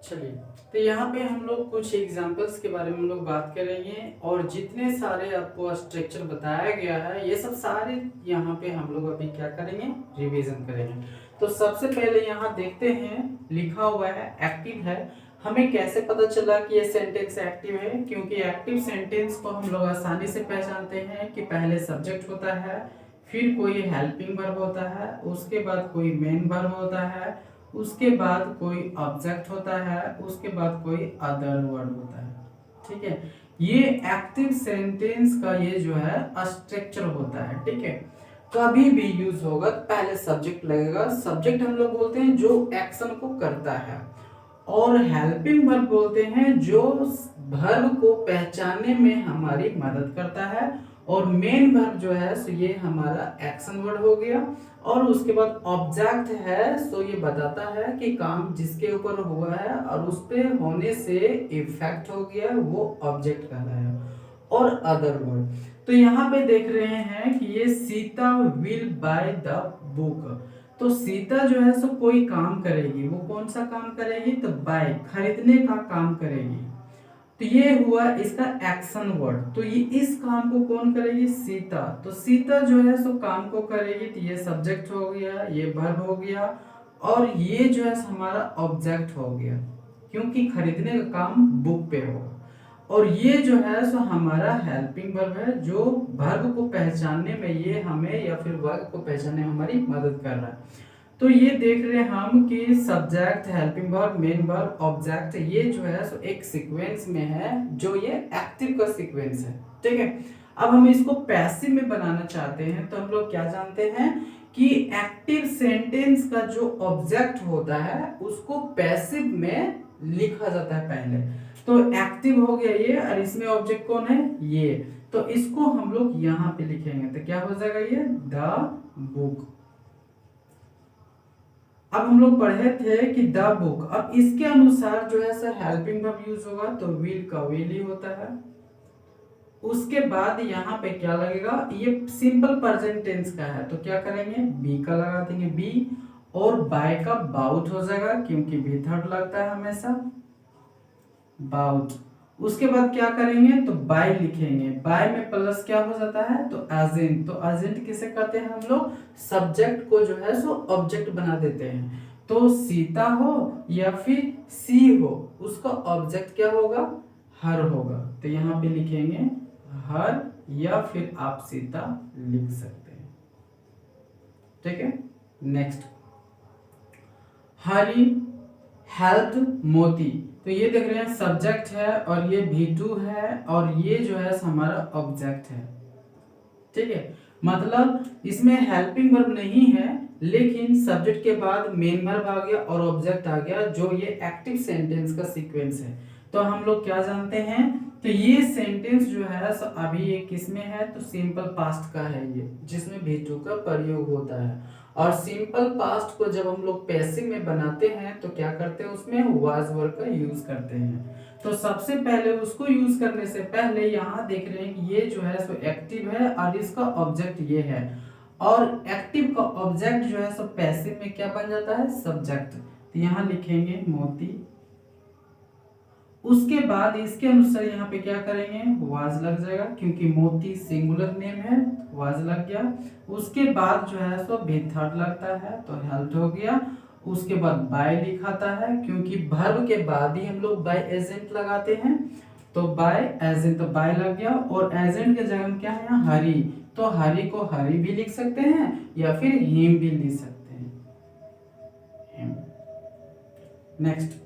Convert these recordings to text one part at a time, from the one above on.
चलिए, तो यहाँ पे हम लोग कुछ एग्जाम्पल्स के बारे में हम लोग बात करेंगे और जितने सारे आपको स्ट्रक्चर बताया गया है ये सब सारे यहाँ पे हम लोग अभी क्या करेंगे, रिवीजन करेंगे। तो सबसे पहले यहाँ देखते हैं, लिखा हुआ है एक्टिव है। हमें कैसे पता चला कि ये सेंटेंस एक्टिव है? क्योंकि एक्टिव सेंटेंस को हम लोग आसानी से पहचानते हैं कि पहले सब्जेक्ट होता है, फिर कोई हेल्पिंग वर्ब होता है, उसके बाद कोई मेन वर्ब होता है, उसके बाद कोई ऑब्जेक्ट होता है, उसके बाद कोई अदर वर्ड होता है। ठीक है, ये एक्टिव सेंटेंस का ये जो है स्ट्रक्चर होता है। ठीक है, कभी भी यूज होगा पहले सब्जेक्ट लगेगा। सब्जेक्ट हम लोग बोलते हैं जो एक्शन को करता है, और हेल्पिंग वर्ब बोलते हैं जो वर्ब को पहचानने में हमारी मदद करता है, और मेन वर्ब जो है सो ये हमारा एक्शन वर्ड हो गया। और उसके बाद ऑब्जेक्ट है, सो ये बताता है कि काम जिसके ऊपर हुआ है और उस पे होने से इफेक्ट हो गया, वो ऑब्जेक्ट कहलाया। और अदर वर्ड, तो यहाँ पे देख रहे हैं कि ये Sita will by the book. तो सीता जो है सो कोई काम करेगी, वो कौन सा काम करेगी? तो बाय, खरीदने का काम करेगी। तो ये हुआ इसका एक्शन वर्ड। तो ये इस काम को कौन करेगी? सीता। तो सीता जो है सो काम को करेगी, तो ये सब्जेक्ट हो गया, ये वर्ब हो गया, और ये जो है हमारा ऑब्जेक्ट हो गया, क्योंकि खरीदने का काम बुक पे होगा। और ये जो है सो हमारा हेल्पिंग वर्ब है, जो वर्ब को पहचानने में ये हमें या फिर वर्ब को पहचानने में हमारी मदद कर रहा है। तो ये देख रहे हैं हम कि subject, helping verb, main verb, object, ये जो है सो एक सीक्वेंस में है, जो ये एक्टिव का सीक्वेंस है। ठीक है, अब हम इसको पैसिव में बनाना चाहते हैं, तो हम लोग क्या जानते हैं कि एक्टिव सेंटेंस का जो ऑब्जेक्ट होता है उसको पैसिव में लिखा जाता है पहले। तो एक्टिव हो गया ये, और इसमें ऑब्जेक्ट कौन है? ये। तो इसको हम लोग यहाँ पे लिखेंगे, तो क्या हो जाएगा? ये द बुक। अब हम लोग पढ़े थे कि द बुक, अब इसके अनुसार जो है सर हेल्पिंग वर्ब यूज होगा, तो विल का विल ही होता है। उसके बाद यहाँ पे क्या लगेगा? ये सिंपल प्रेजेंट टेंस का है, तो क्या करेंगे? बी का लगा देंगे, बी। और बाय का बाउट हो जाएगा, क्योंकि बी थर्ड लगता है हमेशा, बाउट। उसके बाद क्या करेंगे? तो बाय लिखेंगे, बाय में प्लस क्या हो जाता है? तो एजेंट। तो एजेंट किसे कहते हैं हम लोग? सब्जेक्ट को जो है सो ऑब्जेक्ट बना देते हैं। तो सीता हो या फिर सी हो, उसका ऑब्जेक्ट क्या होगा? हर होगा। तो यहाँ पे लिखेंगे हर, या फिर आप सीता लिख सकते हैं। ठीक है, नेक्स्ट, हरी हेल्प्ड मोती। तो ये देख रहे हैं सब्जेक्ट है, और ये V2 है, और ये जो है हमारा ऑब्जेक्ट है। ठीक है, मतलब इसमें हेल्पिंग वर्ब नहीं है, लेकिन सब्जेक्ट के बाद मेन वर्ब आ गया और ऑब्जेक्ट आ गया, जो ये एक्टिव सेंटेंस का सीक्वेंस है। तो हम लोग क्या जानते हैं? तो ये सेंटेंस जो है अभी ये किस में है? तो सिंपल पास्ट का है ये, जिसमें V2 का प्रयोग होता है। और सिंपल पास्ट को जब हम लोग पैसिव में बनाते हैं तो क्या करते हैं? उसमें वाज वर्ब का यूज करते हैं। तो सबसे पहले उसको यूज करने से पहले यहाँ देख रहे हैं कि ये जो है सो एक्टिव है, और इसका ऑब्जेक्ट ये है, और एक्टिव का ऑब्जेक्ट जो है सो पैसिव में क्या बन जाता है? सब्जेक्ट। तो यहाँ लिखेंगे मोती। उसके बाद इसके अनुसार यहाँ पे क्या करेंगे? वाज लग जाएगा, क्योंकि मोती सिंगुलर नेम है, वाज लग गया। उसके बाद जो है सो भी थर्ड लगता है, तो हेल्प हो गया। उसके बाद बाय लिखाता है, क्योंकि वर्ब के बाद ही हम लोग बाय एजेंट लगाते हैं, तो बाय एजेंट, तो बाय लग गया। और एजेंट के जगह में क्या है? यहाँ हरी। तो हरी को हरी भी लिख सकते हैं, या फिर हिम भी लिख सकते हैं, हिम। नेक्स्ट,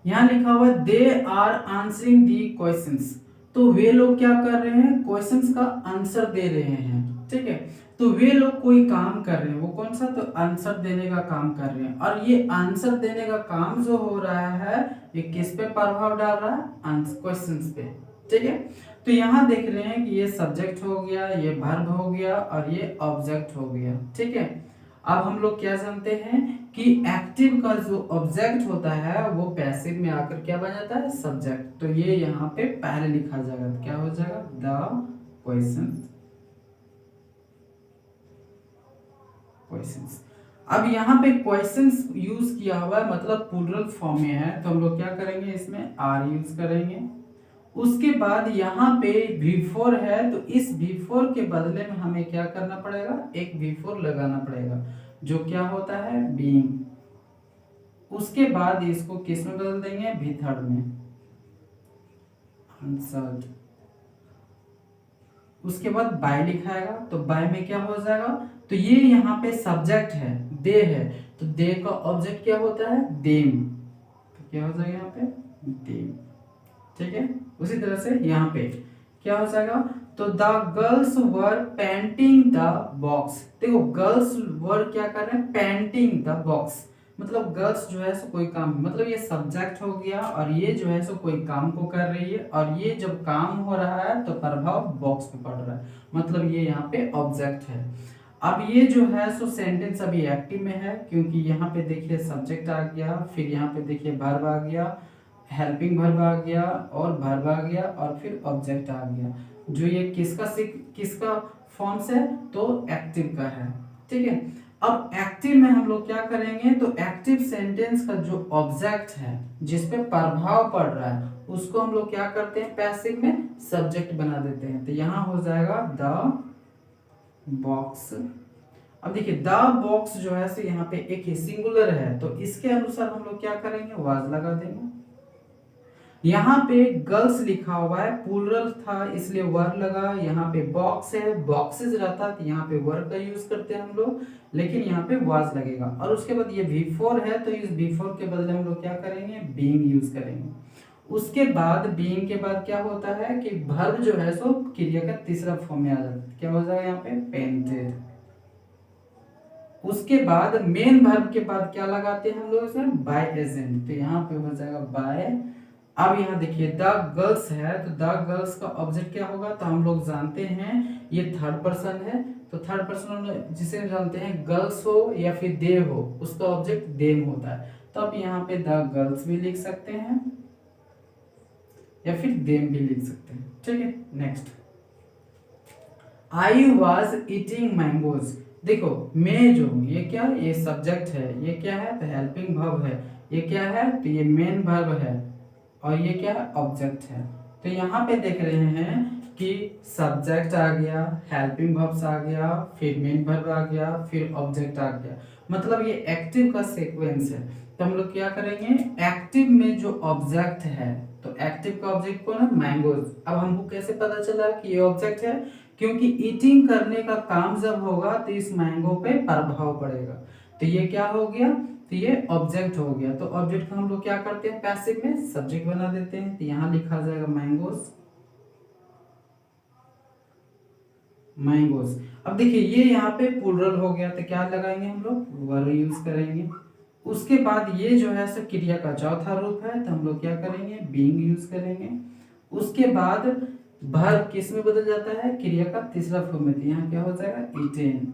यहाँ लिखा हुआ है they are answering the questions. तो वे लोग क्या कर रहे हैं? क्वेश्चंस का आंसर दे रहे हैं। ठीक है, तो वे लोग कोई काम कर रहे हैं, वो कौन सा? तो आंसर देने का काम कर रहे हैं। और ये आंसर देने का काम जो हो रहा है, ये किस पे प्रभाव डाल रहा है? क्वेश्चंस पे। ठीक है, तो यहाँ देख रहे हैं कि ये सब्जेक्ट हो गया, ये वर्ब हो गया, और ये ऑब्जेक्ट हो गया। ठीक है, अब हम लोग क्या जानते हैं कि एक्टिव का जो ऑब्जेक्ट होता है वो पैसिव में आकर क्या बन जाता है? सब्जेक्ट। तो ये यहाँ पे पहले लिखा जाएगा, तो क्या हो जाएगा? The questions. अब यहाँ पे क्वेश्चंस यूज किया हुआ है, मतलब प्लूरल फॉर्म में है, तो हम लोग क्या करेंगे, इसमें आर यूज करेंगे। उसके बाद यहाँ पे V4 है, तो इस V4 के बदले में हमें क्या करना पड़ेगा, एक V4 लगाना पड़ेगा, जो क्या होता है, बीइंग। उसके बाद इसको किस में बदल देंगे, V3 में, आंसर्ड। उसके बाद बाय लिखाएगा, तो बाय में क्या हो जाएगा, तो ये यहाँ पे सब्जेक्ट है, दे है, तो दे का ऑब्जेक्ट क्या होता है, देम, तो क्या हो जाएगा यहाँ पे, देम। ठीक है, उसी तरह से यहाँ पे क्या हो जाएगा, तो the girls were painting the box. देखो गर्ल्स वर क्या कर रहे हैं, पेंटिंग द बॉक्स, मतलब गर्ल्स जो है सो कोई काम, मतलब ये सब्जेक्ट हो गया और ये जो है सो कोई काम को कर रही है, और ये जब काम हो रहा है तो प्रभाव बॉक्स पे पड़ रहा है, मतलब ये यहाँ पे ऑब्जेक्ट है। अब ये जो है सो सेंटेंस अभी एक्टिव में है, क्योंकि यहाँ पे देखिए सब्जेक्ट आ गया, फिर यहाँ पे देखिए वर्ब आ गया, हेल्पिंग वर्ब आ गया, और वर्ब आ गया, और फिर ऑब्जेक्ट आ गया, जो ये किसका फॉर्म्स है, तो एक्टिव का है। ठीक है, अब एक्टिव में हम लोग क्या करेंगे, तो एक्टिव सेंटेंस का जो ऑब्जेक्ट है जिस पे प्रभाव पड़ रहा है उसको हम लोग क्या करते हैं, पैसिव में सब्जेक्ट बना देते हैं, तो यहाँ हो जाएगा द बॉक्स। अब देखिए द बॉक्स जो है सो यहाँ पे एक सिंगुलर है, तो इसके अनुसार हम लोग क्या करेंगे, वाज लगा देंगे। यहाँ पे गर्ल्स लिखा हुआ है, प्लूरल था इसलिए वर लगा, यहाँ पे बॉक्स है, बॉक्सेस रहता तो यहाँ पे वर का यूज करते हैं हम लोग, लेकिन यहाँ पे वाज लगेगा। और उसके बाद ये V4 है, तो इस V4 के बदले हम लोग क्या करेंगे, बीइंग यूज करेंगे। उसके बाद बीइंग के बाद क्या होता है कि वर्ब जो है सो क्रिया का तीसरा फॉर्म में आ जाता है, क्या हो जाएगा यहाँ पे, पेंटेड। उसके बाद मेन वर्ब के बाद क्या लगाते हैं हम लोग, इसमें बाय एजेंट, तो यहाँ पे हो जाएगा बाय। अब यहाँ देखिए द गर्ल्स है, तो द गर्ल्स का ऑब्जेक्ट क्या होगा, तो हम लोग जानते हैं ये थर्ड पर्सन है, तो थर्ड पर्सन जिसे जानते हैं गर्ल्स हो या फिर दे हो, उसका ऑब्जेक्ट देम होता है, तो अब यहाँ पे द गर्ल्स भी लिख सकते हैं या फिर देम भी लिख सकते हैं। ठीक है, next, I was eating mangoes. देखो मैं जो ये क्या, ये सब्जेक्ट है, ये क्या है, तो हेल्पिंग वर्ब है, ये क्या है, तो ये मेन वर्ब है, और ये क्या है, ऑब्जेक्ट है। तो यहाँ पे देख रहे हैं कि सब्जेक्ट आ गया, हेल्पिंग वर्ब्स आ गया, फिर मेन वर्ब आ गया, फिर ऑब्जेक्ट आ गया, मतलब ये एक्टिव का सीक्वेंस है। तो हम लोग क्या करेंगे, एक्टिव में जो ऑब्जेक्ट है, तो एक्टिव का ऑब्जेक्ट कौन है, मैंगोज। अब हमको कैसे पता चला कि ये ऑब्जेक्ट है, क्योंकि ईटिंग करने का काम जब होगा तो इस मैंगो पे प्रभाव पड़ेगा, तो ये क्या हो गया, तो ये ऑब्जेक्ट हो गया। तो ऑब्जेक्ट को हम लोग क्या करते हैं, पैसिव में सब्जेक्ट बना देते हैं, तो यहाँ लिखा जाएगा मैंगोज, मैंगोज। अब देखिए ये यहाँ पे प्लूरल हो गया, तो क्या लगाएंगे हम लोग, वर्ब यूज करेंगे। उसके बाद ये जो है सो क्रिया का चौथा रूप है, तो हम लोग क्या करेंगे, बीइंग यूज करेंगे। उसके बाद वर्ब किस में बदल जाता है, क्रिया का तीसरा फॉर्म में, यहाँ क्या हो जाएगा, ईटेन।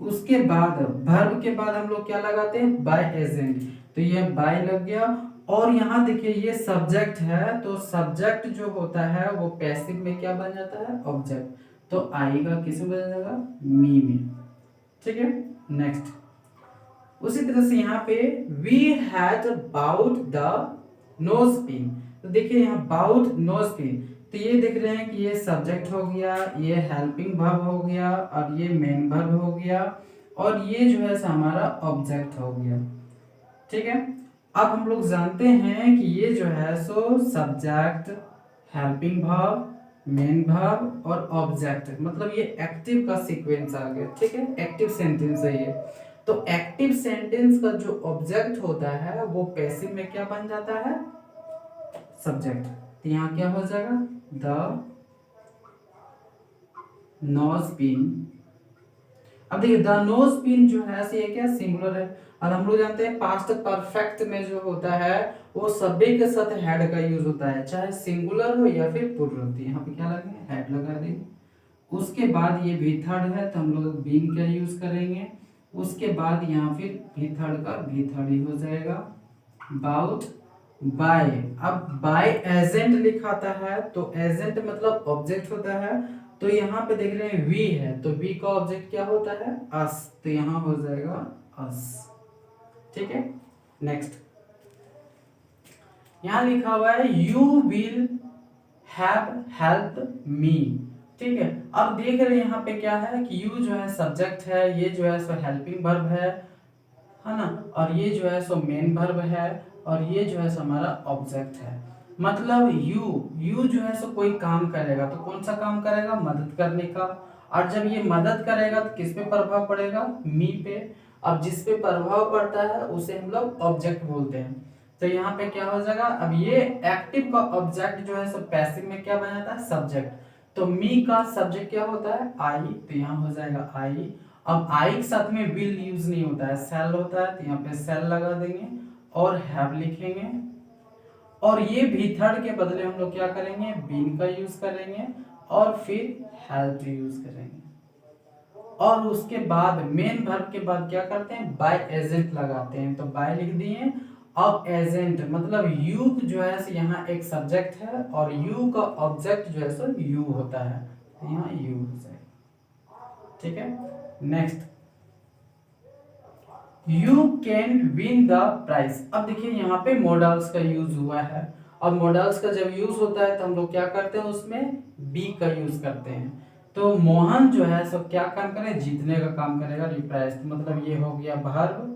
उसके बाद वर्ब के बाद हम लोग क्या लगाते हैं, बाय एजेंट, तो ये बाय लग गया। और यहाँ देखिए ये सब्जेक्ट है, तो सब्जेक्ट जो होता है वो पैसिव में क्या बन जाता है, ऑब्जेक्ट, तो आएगा किस में बन जाएगा, मी में। ठीक है, नेक्स्ट, उसी तरह से यहाँ पे we had bought the nose pin, तो देखिए यहाँ बाउट नोज पिन, तो ये देख रहे हैं कि ये सब्जेक्ट हो गया, ये हेल्पिंग वर्ब हो गया, और ये मेन वर्ब हो गया, और ये जो है हमारा ऑब्जेक्ट हो गया। ठीक है, अब हम लोग जानते हैं कि ये जो है so subject, helping verb, main verb और ऑब्जेक्ट, मतलब ये एक्टिव का सीक्वेंस आ गया। ठीक है, एक्टिव सेंटेंस है ये। तो एक्टिव सेंटेंस का जो ऑब्जेक्ट होता है वो पैसिव में क्या बन जाता है, सब्जेक्ट, तो यहाँ क्या हो जाएगा, द नोज पिन। अब देखिए द नोज पिन जो है ये क्या, सिंगुलर है, और हम लोग जानते हैं पास्ट परफेक्ट में जो होता है वो सभी के साथ हेड का यूज होता है, चाहे सिंगुलर हो या फिर प्लूरल, तो यहाँ पे क्या लगेंगे, हेड लगा देंगे। उसके बाद ये भी थर्ड है, तो हम लोग बीइंग का यूज करेंगे। उसके बाद यहाँ फिर भी थर्ड का भी थर्ड ही हो जाएगा, बाउट बाय। अब बाय एजेंट लिखाता है, तो एजेंट मतलब ऑब्जेक्ट होता है, तो यहाँ पे देख रहे हैं वी है, तो वी का ऑब्जेक्ट क्या होता है, अस, तो यहाँ हो जाएगा अस। ठीक है, नेक्स्ट यहाँ लिखा हुआ है you will have help me. ठीक है, अब देख रहे हैं यहाँ पे क्या है कि यू जो है सब्जेक्ट है, ये जो है सो हेल्पिंग वर्ब है ना, और ये जो है सो मेन वर्ब है, और ये जो है सो हमारा ऑब्जेक्ट है। मतलब यू जो है सो कोई काम करेगा, तो कौन सा काम करेगा? मदद करने का। और जब ये मदद करेगा तो किस पे प्रभाव पड़ेगा? मी पे। अब जिस पे प्रभाव पड़ता है उसे हम लोग ऑब्जेक्ट बोलते हैं। तो यहाँ पे क्या हो जाएगा, अब ये एक्टिव का ऑब्जेक्ट जो है सो पैसिव में क्या बन जाता है? सब्जेक्ट। तो मी का सब्जेक्ट क्या होता है? आई, तो यहाँ हो जाएगा आई। अब आई के साथ में विल यूज नहीं होता है, सेल होता है, तो यहाँ पे सेल लगा देंगे और हैव लिखेंगे। और ये भी थर्ड के बदले हम लोग क्या करेंगे? बीन का यूज करेंगे और फिर हेल्प यूज करेंगे। और उसके बाद मेन वर्ब के बाद क्या करते हैं? बाय एजेंट लगाते हैं, तो बाय लिख दिए। अब एजेंट मतलब यू जो है सो यहाँ एक सब्जेक्ट है और यू का ऑब्जेक्ट जो है सो यू होता है, तो यहाँ यू हो जाएगा। ठीक है, next you can win the prize. अब देखिए यहाँ पे मॉडल्स का यूज हुआ है, और मॉडल्स का जब यूज होता है तो हम लोग क्या करते हैं? उसमें बी का यूज करते हैं। तो मोहन जो है सो क्या काम करे? जीतने का काम करेगा, रिप्राइज। तो मतलब ये हो गया वर्ब,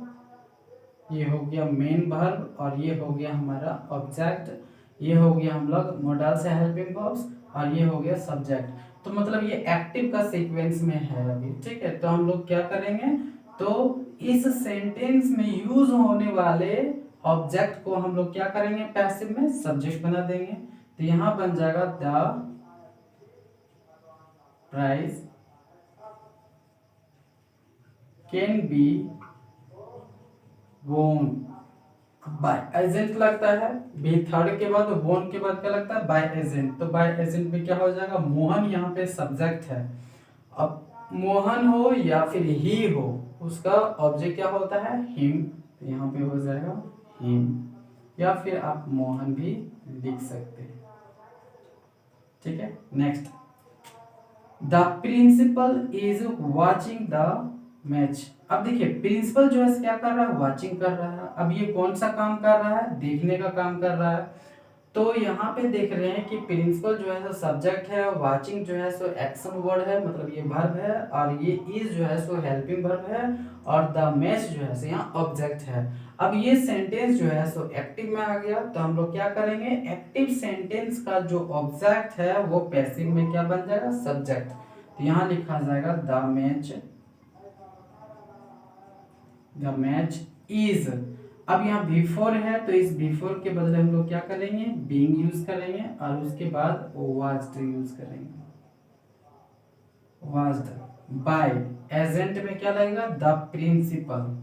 ये हो गया मेन वर्ब, और ये हो गया हमारा ऑब्जेक्ट। ये हो गया हम लोग मॉडल से हेल्पिंग वर्ब्स, और ये हो गया सब्जेक्ट। तो मतलब ये एक्टिव का सीक्वेंस में है अभी। ठीक है, तो हम लोग क्या करेंगे? तो इस सेंटेंस में यूज होने वाले ऑब्जेक्ट को हम लोग क्या करेंगे? पैसिव में सब्जेक्ट बना देंगे। तो यहां बन जाएगा द प्राइज कैन बी वोन बाय एजेंट लगता है। बी थर्ड के बाद वोन के बाद क्या लगता है? By agent. तो बाय एजेंट में क्या हो जाएगा? मोहन यहाँ पे सब्जेक्ट है। अब मोहन हो या फिर ही हो, उसका ऑब्जेक्ट क्या होता है? हिम। तो यहाँ पे हो जाएगा हिम, या फिर आप मोहन भी लिख सकते हैं। ठीक है, next the principal is watching the match. अब देखिए प्रिंसिपल जो है क्या कर रहा है? वॉचिंग कर रहा है। अब ये कौन सा काम कर रहा है? देखने का काम कर रहा है। तो यहाँ पे देख रहे हैं कि प्रिंसिपल जो है सो सब्जेक्ट है, वाचिंग जो है सो एक्शन वर्ड है, मतलब ये वर्ब है, और ये इज जो है सो हेल्पिंग वर्ब है, और द मैच जो है सो यहाँ ऑब्जेक्ट है। अब ये सेंटेंस जो है सो एक्टिव में आ गया, तो हम लोग क्या करेंगे? एक्टिव सेंटेंस का जो ऑब्जेक्ट है वो पैसिव में क्या बन जाएगा? सब्जेक्ट। तो यहाँ लिखा जाएगा द मैच इज। अब यहाँ बिफोर है, तो इस बिफोर के बदले हम लोग क्या करेंगे? बीइंग यूज करेंगे, और उसके बाद वाज्ड यूज करेंगे। वाज्ड बाय एजेंट में क्या लगेगा? The principal.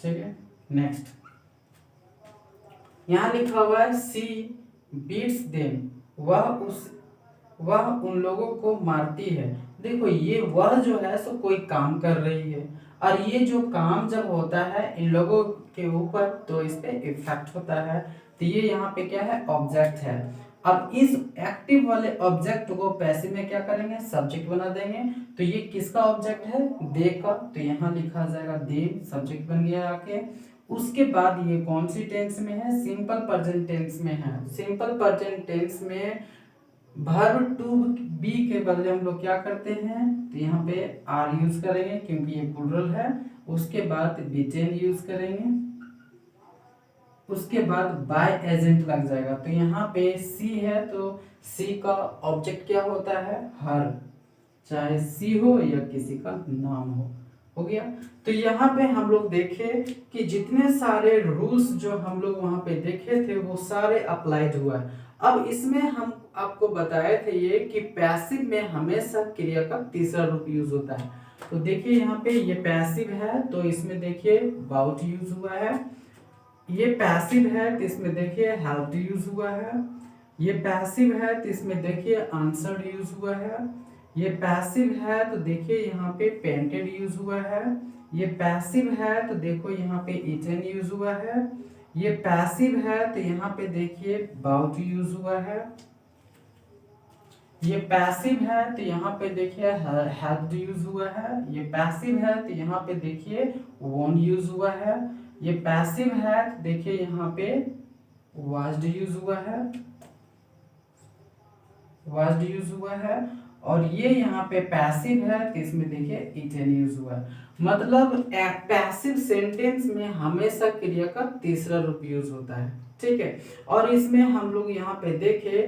ठीक है, नेक्स्ट यहाँ लिखा हुआ है सी बीट्स देम। वह उन लोगों को मारती है। देखो ये वह जो है सो कोई काम कर रही है, और ये जो काम जब होता है इन लोगों के ऊपर तो इस पे इफेक्ट होता है। तो ये यहाँ पे क्या है? ऑब्जेक्ट है। अब इस एक्टिव वाले ऑब्जेक्ट को पैसिव में क्या करेंगे? सब्जेक्ट बना देंगे। तो ये किसका ऑब्जेक्ट है? दे का। तो यहाँ लिखा जाएगा दे, सब्जेक्ट बन गया आके। उसके बाद ये कौन सी टेंस में है? सिंपल प्रेजेंट टेंस में है। सिंपल प्रेजेंट टेंस में वर्ब टू बी के बदले हम लोग क्या करते हैं? तो यहाँ पे आर यूज करेंगे क्योंकि ये प्लूरल है। उसके बाद बीटेन यूज करेंगे, उसके बाद बाय एजेंट लग जाएगा। तो यहाँ पे सी है, तो सी का ऑब्जेक्ट क्या होता है? हर, चाहे सी हो या किसी का नाम हो गया। तो यहाँ पे हम लोग देखे कि जितने सारे रूल्स जो हम लोग वहां पे देखे थे वो सारे अप्लाइड हुआ है। अब इसमें हम आपको बताए थे ये कि पैसिव में हमेशा क्रिया का तीसरा रूप यूज होता है। तो देखिए यहाँ पे ये पैसिव है, तो इसमें देखिए बाउट यूज हुआ है। ये पैसिव है तो इसमें देखिए हेल्प्ड यूज हुआ है। ये पैसिव है तो इसमें देखिए आंसर्ड यूज हुआ है। ये पैसिव है तो देखिए यहाँ पे पेंटेड यूज हुआ है। ये पैसिव है तो देखो यहाँ पे इटन यूज हुआ है। ये पैसिव है तो यहाँ पे देखिए बाउट यूज हुआ है। ये पैसिव है तो यहाँ पे देखिए हैड यूज हुआ है। ये पैसिव है तो यहाँ पे देखिए वॉन यूज हुआ है। ये पैसिव है तो देखिए यहाँ पे वाज्ड यूज हुआ है, वाज्ड यूज हुआ है। और ये यहाँ पे पैसिव है तो इसमें देखिए इटन यूज हुआ है। मतलब पैसिव सेंटेंस में हमेशा क्रिया का तीसरा रूप यूज होता है, ठीक है। और इसमें हम लोग यहाँ पे देखे